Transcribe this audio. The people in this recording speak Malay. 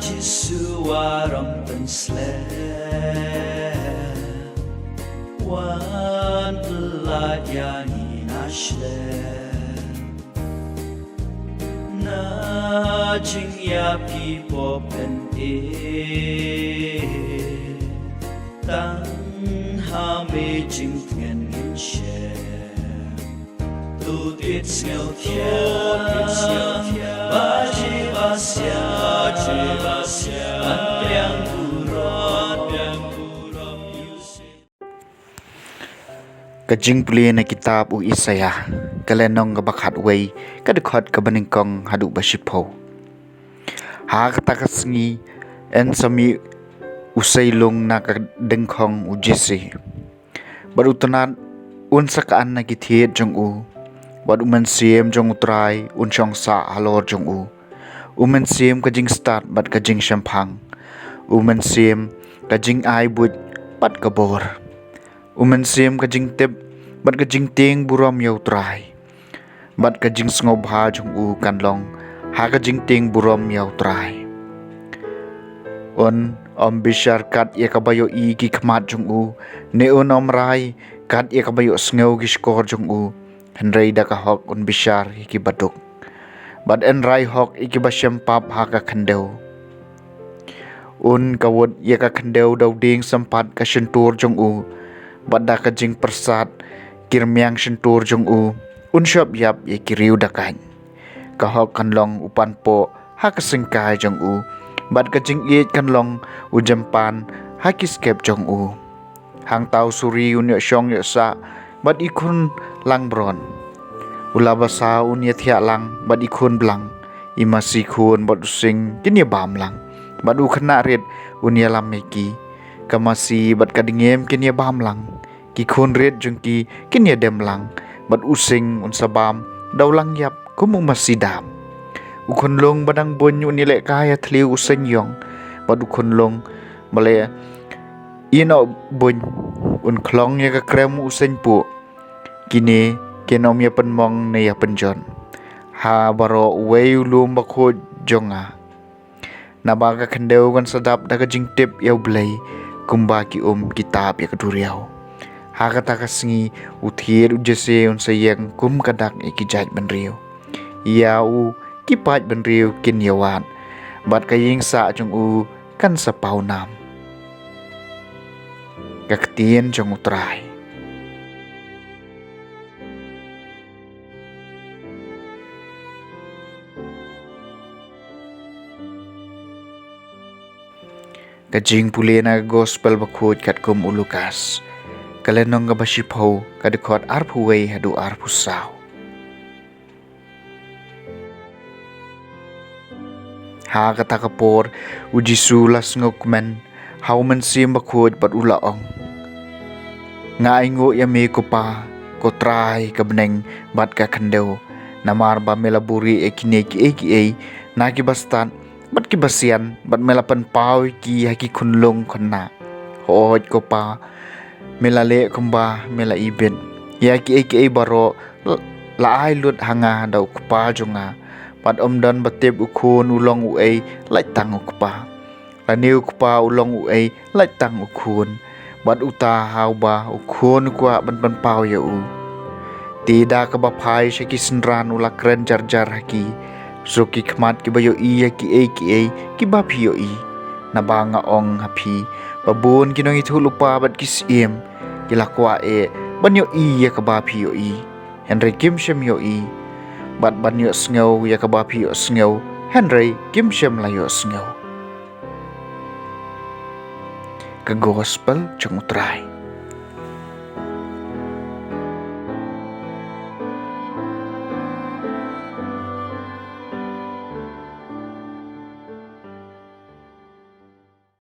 Jisuaram pensle wan pelayani nasle na jingya pipo pen tang hame jing tngen in she tu dit ngel thia ba ji ba sia Kajing puli na kitab u Isaya kalenong gabakhat way kadukhat ka Nyngkong hadu basipo ha kata Sngi en sami usailong na ka Nyngkong u jisi barutunan unsakaan na kithiet jong u badu mansiem jong utrai unchong sa halor jong u umansiem kajing start bat kajing shampang umansiem kajing ai but pat kabor umansiem kajing tip bat kajing ting buram yau trai bat kajing sngob ha jong u kanlong ha kajing ting buram yau trai on bishar kat ye kabayo i ki khmat jong u ne on rai kat ye kabayo sngo ki skor jong u henrei da ka hok on bishar ki baduk bat en rai hok iki basyam pap ha ka khandeu un kawot ye ka khandeu dau ding sampat ka shentur jong u bat da ka jing persat kirmyang shentur jong u un shop yap ye kiriu da kan ka hok kanlong upan po ha ka singkai jong u bat ka jing ye kanlong u jampan ha ki skep jong u hang tau suri un yo shong yo sa bat ikun lang bron ulabasa un ye thia lang bat ikun blang imasi khun bat using kin ye bam lang bat u khna ret un ye lam meki kamasi bat kadingem kin ye bam lang ki khun ret jung ki kin ye dem lang bat using un sabam dau lang yap kumung masidam u khun long badang bon un ye le kaya thliu useng yong bat u khun long male ino bon un khlong ye ka krem useng pu kini kenom ya penmong ne ya penjon ha baro wei lum bakho jonga nabaga khandeu kan sadap daga jingtip yau blai kumba ki kitab ya kaduriau ha kata Sngi uthir ujese un sayang kum kadak ikijaj benriu ya u kipaj benriu kin yawan bat kaying sa jong u kan sapau nam kaktien jong utrai kajing puli na gospel bakut kat kum ulukas kalenong ga basipo kadukot arpu way hadu arpu saw ha kata kapor ujisu las ngokmen how man sim bakut bat ulaong nga ingo yami ko pa ko try kabneng bat ka khandeu namar ba melaburi ekine ki na ki bastan bat ki basian bat melapan pau ki haki khunlong khonna hoj ko pa melale kumba mela ibet ya ki baro la ai lut hanga dau pa jonga bat omdan batep ukhun ulong u ei lai tang ukpa la niu pa ulong u ei lai tang ukhun bat uta hau ba ukhun kwa ban pau ya u tida ka ba phai shaki sinran ula kren jar haki Zoki khmat ki bayo i ki ba phi i na ba nga ong hapi babun kinong itu lupa bat kisim kilakwa banyo i ya ka ba phi i Henry Kim Shem yo i bat banyo sngow ya ka ba phi sngow Henry Kim Shem la yo sngow ka gospel chung utrai